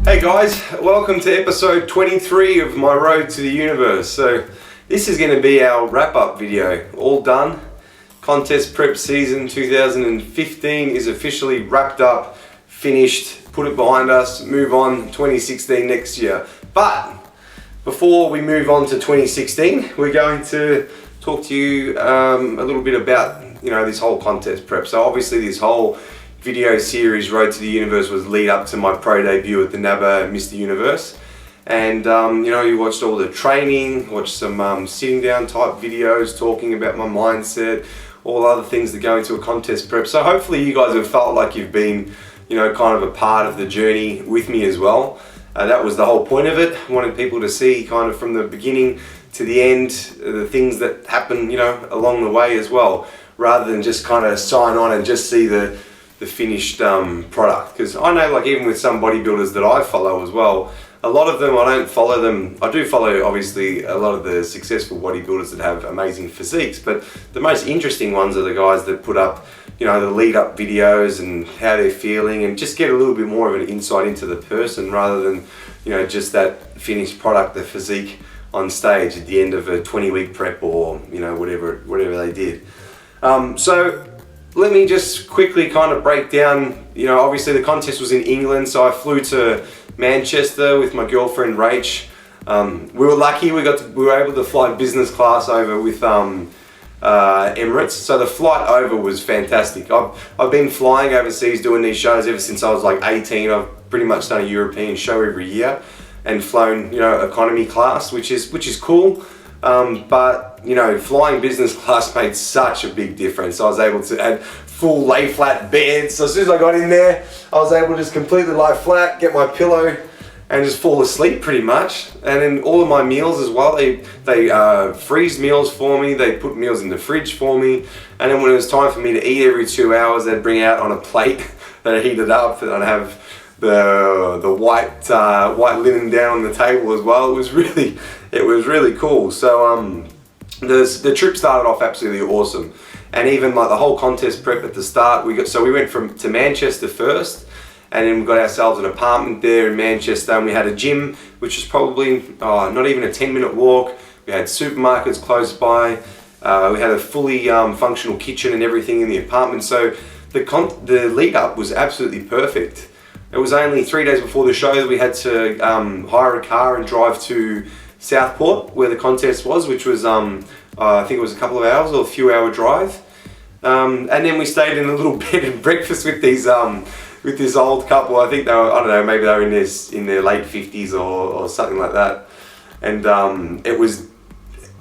Hey guys, welcome to episode 23 of my road to the universe. So this is going to be our wrap-up video. All done. Contest prep season 2015 is officially wrapped up, finished, put it behind us, move on 2016 next year. But before we move on to 2016, we're going to talk to you a little bit about this whole contest prep. So obviously this whole video series Road to the Universe was lead up to my pro debut at the NABBA Mr. Universe, and you watched all the training, watched some sitting down type videos talking about my mindset, all other things that go into a contest prep. So hopefully you guys have felt like you've been kind of a part of the journey with me as well. That was the whole point of it. I wanted people to see kind of from the beginning to the end the things that happen along the way as well, rather than just kind of sign on and just see the finished product. Because I know, like, even with some bodybuilders that I follow as well, a lot of them I don't follow them. I do follow obviously a lot of the successful bodybuilders that have amazing physiques, but the most interesting ones are the guys that put up the lead up videos and how they're feeling, and just get a little bit more of an insight into the person rather than just that finished product, the physique on stage at the end of a 20-week prep or whatever they did. So let me just quickly kind of break down, obviously the contest was in England, so I flew to Manchester with my girlfriend Rach. We were lucky, we were able to fly business class over with Emirates, so the flight over was fantastic. I've been flying overseas doing these shows ever since I was like 18. I've pretty much done a European show every year and flown economy class, which is cool. But flying business class made such a big difference. I was able to add full lay flat beds. So as soon as I got in there, I was able to just completely lie flat, get my pillow, and just fall asleep pretty much. And then all of my meals as well, they freeze meals for me. They put meals in the fridge for me. And then when it was time for me to eat every 2 hours, they'd bring out on a plate that I heated up, and I'd have the white linen down on the table as well. It was really cool. So the trip started off absolutely awesome, and even like the whole contest prep at the start, we went to Manchester first, and then we got ourselves an apartment there in Manchester, and we had a gym which was probably not even a 10-minute walk. We had supermarkets close by. We had a fully functional kitchen and everything in the apartment. So the lead up was absolutely perfect. It was only 3 days before the show that we had to hire a car and drive to Southport, where the contest was, which was I think it was a couple of hours or a few hour drive. And then we stayed in a little bed and breakfast with this old couple. I think they were, I don't know, maybe they were in their late 50s or something like that. And it was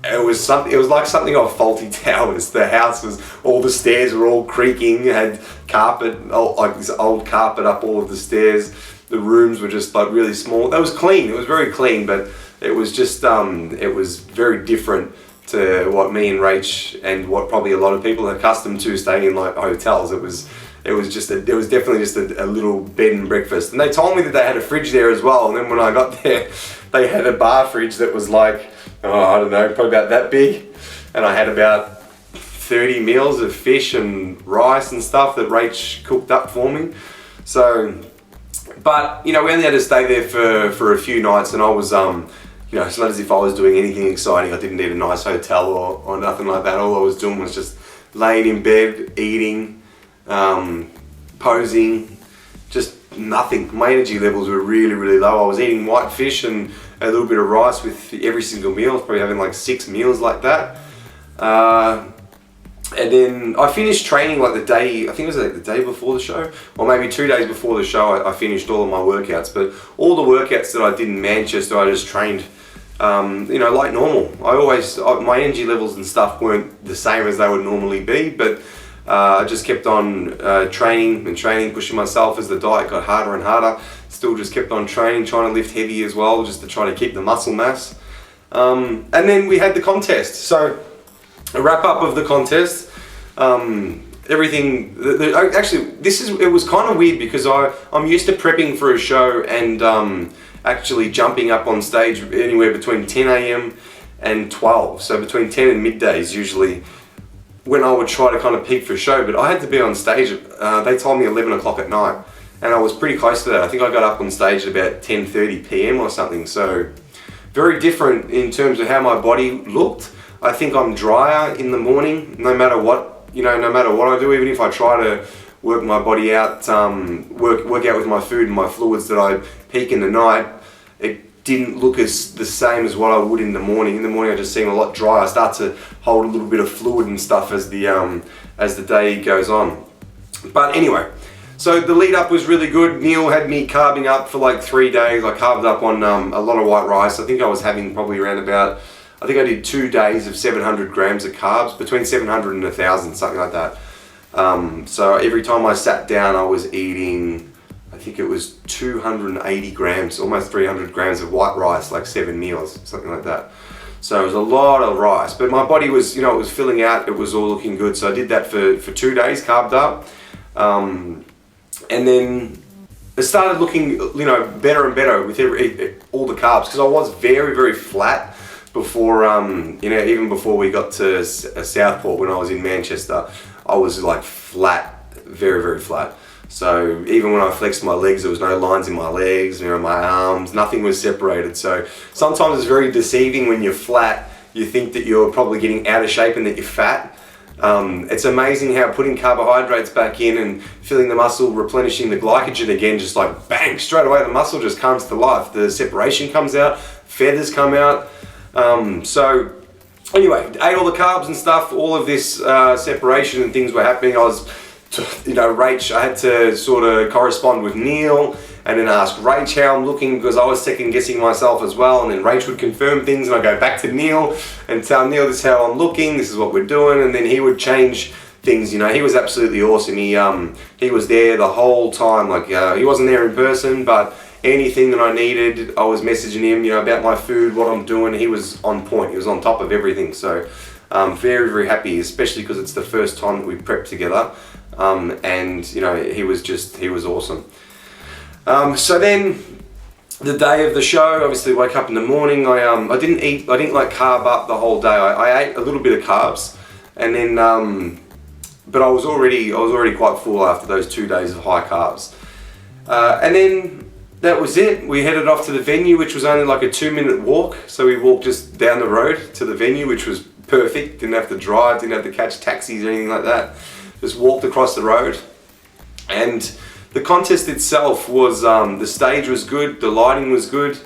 like something off Faulty Towers. The house was, all the stairs were all creaking, had carpet, like this old carpet up all of the stairs. The rooms were just like really small. It was clean, it was very clean, but it was just, it was very different to what me and Rach and what probably a lot of people are accustomed to staying in like hotels. It was definitely just a little bed and breakfast. And they told me that they had a fridge there as well. And then when I got there, they had a bar fridge that was like, I don't know, probably about that big. And I had about 30 meals of fish and rice and stuff that Rach cooked up for me. So, but we only had to stay there for a few nights, and I was it's not as if I was doing anything exciting. I didn't need a nice hotel or nothing like that. All I was doing was just laying in bed, eating, posing, just nothing. My energy levels were really, really low. I was eating white fish and a little bit of rice with every single meal. I was probably having like 6 meals like that. And then I finished training like the day, I think it was like the day before the show, or maybe 2 days before the show, I finished all of my workouts. But all the workouts that I did in Manchester, I just trained, like normal. My energy levels and stuff weren't the same as they would normally be, but I just kept on training, pushing myself as the diet got harder and harder. Still just kept on training, trying to lift heavy as well, just to try to keep the muscle mass. And then we had the contest. So a wrap up of the contest. Everything. Actually, it was kind of weird because I'm used to prepping for a show and actually jumping up on stage anywhere between 10 a.m. and 12. So between 10 and midday is usually when I would try to kind of peak for a show, but I had to be on stage, they told me 11 o'clock at night, and I was pretty close to that. I think I got up on stage at about 10:30 p.m. or something, so very different in terms of how my body looked. I think I'm drier in the morning, no matter what, no matter what I do, even if I try to work my body out, work out with my food and my fluids that I peak in the night, it didn't look the same as what I would in the morning. In the morning I just seem a lot drier. I start to hold a little bit of fluid and stuff as the day goes on. But anyway, so the lead up was really good. Neil had me carbing up for like 3 days. I carbed up on a lot of white rice. I think I was having probably around about, I think I did 2 days of 700 grams of carbs, between 700 and 1,000, something like that. So every time I sat down I was eating, I think it was 280 grams, almost 300 grams of white rice, like 7 meals, something like that. So it was a lot of rice, but my body was, it was filling out, it was all looking good. So I did that for 2 days, carbed up. And then it started looking, better and better with all the carbs, because I was very, very flat before, even before we got to Southport when I was in Manchester. I was like flat, very, very flat. So even when I flexed my legs, there was no lines in my legs, my arms, nothing was separated. So sometimes it's very deceiving when you're flat. You think that you're probably getting out of shape and that you're fat. It's amazing how putting carbohydrates back in and filling the muscle, replenishing the glycogen again, just like bang, straight away the muscle just comes to life. The separation comes out, feathers come out. So anyway, ate all the carbs and stuff, all of this separation and things were happening. I was, Rach, I had to sort of correspond with Neil and then ask Rach how I'm looking, because I was second guessing myself as well, and then Rach would confirm things and I'd go back to Neil and tell Neil this is how I'm looking, this is what we're doing, and then he would change things. He was absolutely awesome. He was there the whole time, he wasn't there in person, but anything that I needed, I was messaging him, about my food, what I'm doing. He was on point, he was on top of everything. So very, very happy, especially because it's the first time that we prepped together. And he was awesome. So then the day of the show, obviously wake up in the morning. I didn't carb up the whole day. I ate a little bit of carbs, and then but I was already quite full after those 2 days of high carbs. And then that was it. We headed off to the venue, which was only like a 2-minute walk. So we walked just down the road to the venue, which was perfect. Didn't have to drive, didn't have to catch taxis or anything like that. Just walked across the road. And the contest itself was, the stage was good, the lighting was good.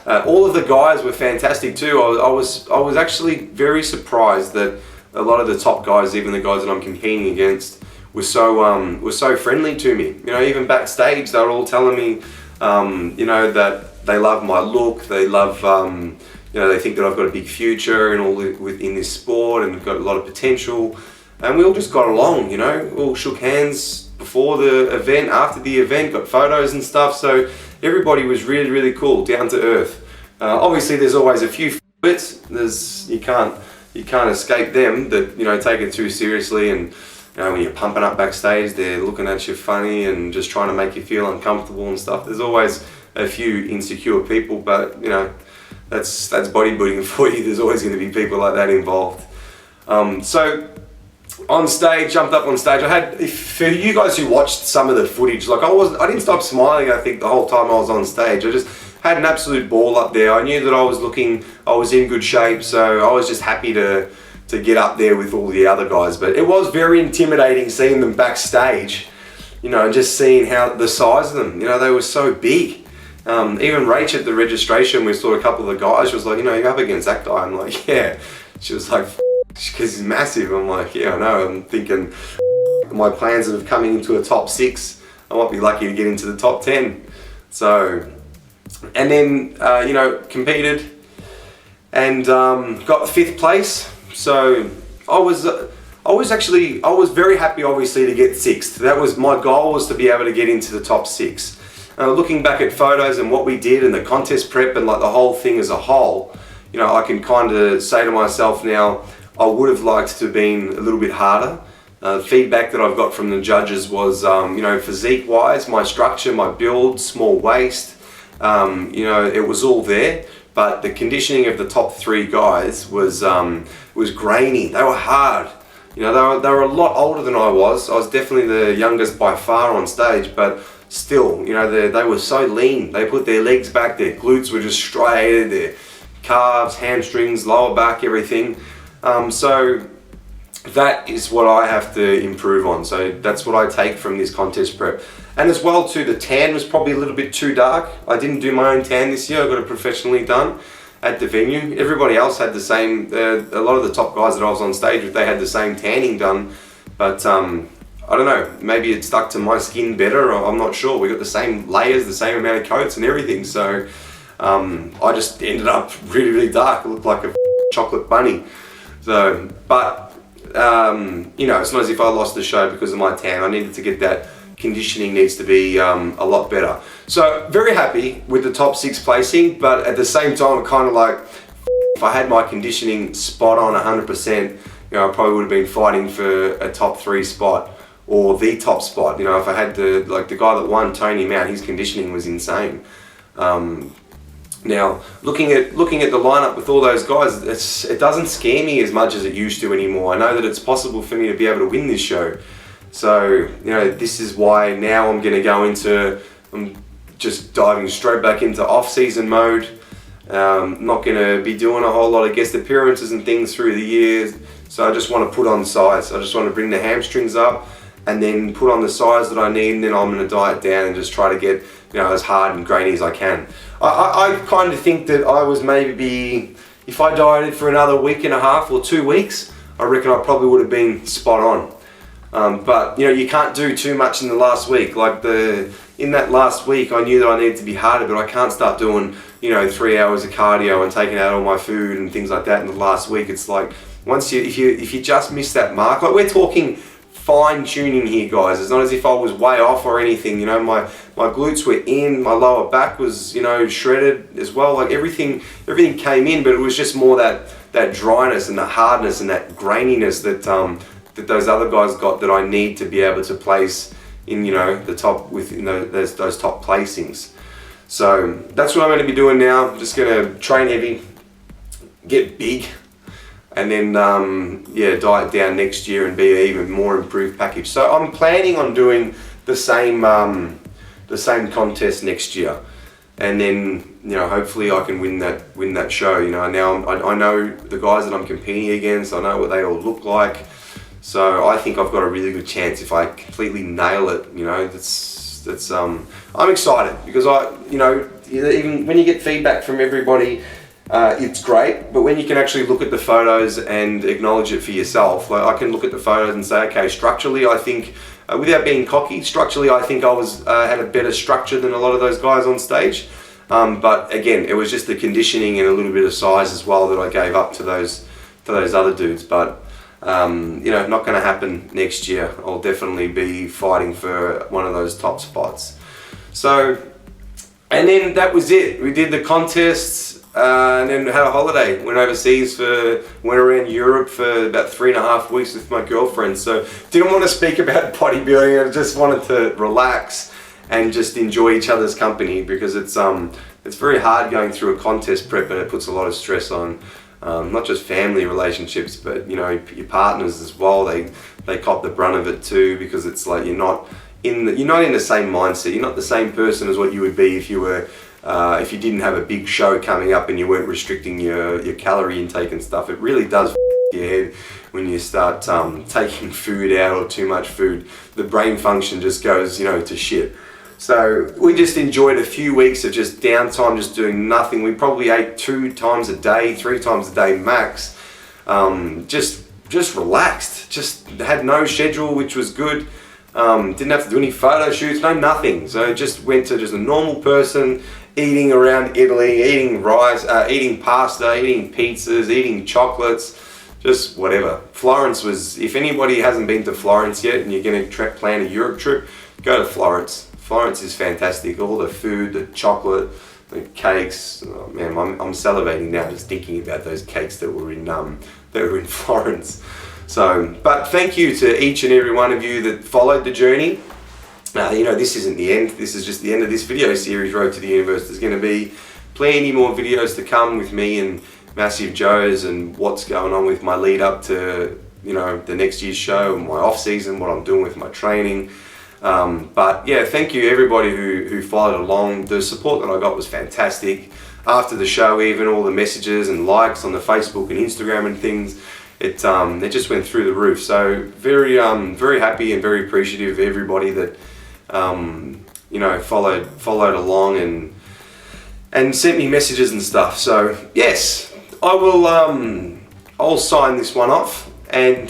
All of the guys were fantastic too. I was actually very surprised that a lot of the top guys, even the guys that I'm competing against, were so friendly to me. Even backstage, they were all telling me, that they love my look. They love, they think that I've got a big future and all within this sport, and I've got a lot of potential. And we all just got along. All shook hands before the event, after the event, got photos and stuff. So everybody was really, really cool, down to earth. Obviously, there's always a few bits. You can't escape them that take it too seriously, and when you're pumping up backstage, they're looking at you funny and just trying to make you feel uncomfortable and stuff. There's always a few insecure people, but that's bodybuilding for you. There's always going to be people like that involved. So on stage, jumped up on stage. For you guys who watched some of the footage, I didn't stop smiling, I think, the whole time I was on stage. I just had an absolute ball up there. I knew that I was in good shape, so I was just happy to get up there with all the other guys. But it was very intimidating seeing them backstage, and just seeing how the size of them, they were so big. Even Rach at the registration, we saw a couple of the guys, she was like, you're up against that guy. I'm like, yeah. She was like, because he's massive. I'm like, yeah, I know. I'm thinking my plans of coming into a top 6, I might be lucky to get into the top 10. So, and then, competed and got 5th place. So I was very happy, obviously, to get 6th. That was my goal, was to be able to get into the top 6. Looking back at photos and what we did and the contest prep and the whole thing as a whole, I can kind of say to myself now, I would have liked to have been a little bit harder. Feedback that I've got from the judges was, physique-wise, my structure, my build, small waist, it was all there. But the conditioning of the top 3 guys was grainy. They were hard. You know, they were a lot older than I was. I was definitely the youngest by far on stage, but still, you know, they were so lean. They put their legs back, their glutes were just striated, their calves, hamstrings, lower back, everything. So that is what I have to improve on. So that's what I take from this contest prep. And as well too, the tan was probably a little bit too dark. I didn't do my own tan this year. I got it professionally done at the venue. Everybody else had the same, a lot of the top guys that I was on stage with, they had the same tanning done. But I don't know, maybe it stuck to my skin better, or I'm not sure. We got the same layers, the same amount of coats and everything. So I just ended up really, really dark. It looked like a chocolate bunny. So, but you know, it's not as if I lost the show because of my tan. I needed to get that conditioning needs to be a lot better. So very happy with the top 6 placing, but at the same time, kind of like, if I had my conditioning spot on 100%, you know, I probably would have been fighting for a top 3 spot or the top spot. You know, if I had the guy that won, Tony Mount, his conditioning was insane. Now, looking at the lineup with all those guys, it doesn't scare me as much as it used to anymore. I know that it's possible for me to be able to win this show. So, you know, this is why now I'm going to go into, I'm just diving straight back into off-season mode. Not going to be doing a whole lot of guest appearances and things through the years. So I just want to put on size. I just want to bring the hamstrings up and then put on the size that I need, and then I'm going to diet down and just try to get, you know, as hard and grainy as I can. I kind of think that I was maybe, if I dieted for another week and a half or 2 weeks, I reckon I probably would have been spot on. But you know, you can't do too much in the last week. Like in that last week, I knew that I needed to be harder, but I can't start doing, you know, 3 hours of cardio and taking out all my food and things like that in the last week. It's like, once if you just miss that mark, like we're talking fine tuning here, guys. It's not as if I was way off or anything. You know, my glutes were in, my lower back was, you know, shredded as well. Like everything came in, but it was just more that dryness and the hardness and that graininess that those other guys got, that I need to be able to place in, you know, the top within those top placings. So that's what I'm going to be doing now. I'm just going to train heavy, get big, and then yeah, diet down next year and be an even more improved package. So I'm planning on doing the same contest next year, and then, you know, hopefully I can win that show. You know, now I know the guys that I'm competing against. I know what they all look like. So I think I've got a really good chance if I completely nail it. You know, I'm excited because you know, even when you get feedback from everybody, it's great. But when you can actually look at the photos and acknowledge it for yourself, like I can look at the photos and say, okay, structurally, I think, without being cocky, structurally, I think I had a better structure than a lot of those guys on stage. But again, it was just the conditioning and a little bit of size as well that I gave up to those other dudes. But you know, not going to happen next year. I'll definitely be fighting for one of those top spots. So, and then that was it. We did the contests, and then had a holiday. Went overseas went around Europe for about 3.5 weeks with my girlfriend. So, didn't want to speak about bodybuilding. I just wanted to relax and just enjoy each other's company, because it's very hard going through a contest prep, and it puts a lot of stress on. Not just family relationships, but you know, your partners as well. They cop the brunt of it too, because it's like you're not in the same mindset. You're not the same person as what you would be if you were if you didn't have a big show coming up and you weren't restricting your calorie intake and stuff. It really does f your head when you start taking food out or too much food. The brain function just goes, you know, to shit. So we just enjoyed a few weeks of just downtime, just doing nothing. We probably ate 2 times a day, 3 times a day max. Just relaxed. Just had no schedule, which was good. Didn't have to do any photo shoots, no nothing. So just went to just a normal person, eating around Italy, eating rice, eating pasta, eating pizzas, eating chocolates, just whatever. Florence was, if anybody hasn't been to Florence yet and you're going to plan a Europe trip, go to Florence. Florence is fantastic. All the food, the chocolate, the cakes. Oh man, I'm salivating now just thinking about those cakes that were in Florence. So, but thank you to each and every one of you that followed the journey. You know, this isn't the end. This is just the end of this video series, Road to the Universe. There's going to be plenty more videos to come with me and Massive Joe's and what's going on with my lead up to the next year's show, my off season, what I'm doing with my training. But yeah, thank you everybody who followed along. The support that I got was fantastic. After the show, even all the messages and likes on the Facebook and Instagram and things, it just went through the roof. So very happy and very appreciative of everybody that followed along and sent me messages and stuff. So yes, I'll sign this one off, and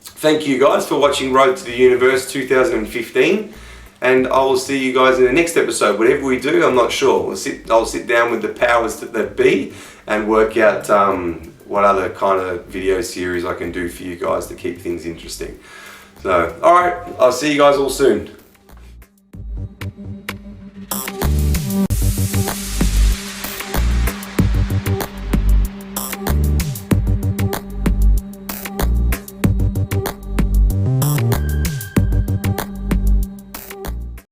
thank you guys for watching Road to the Universe 2015, and I will see you guys in the next episode. Whatever we do, I'm not sure. I'll sit down with the powers that be and work out what other kind of video series I can do for you guys to keep things interesting. So, alright, I'll see you guys all soon.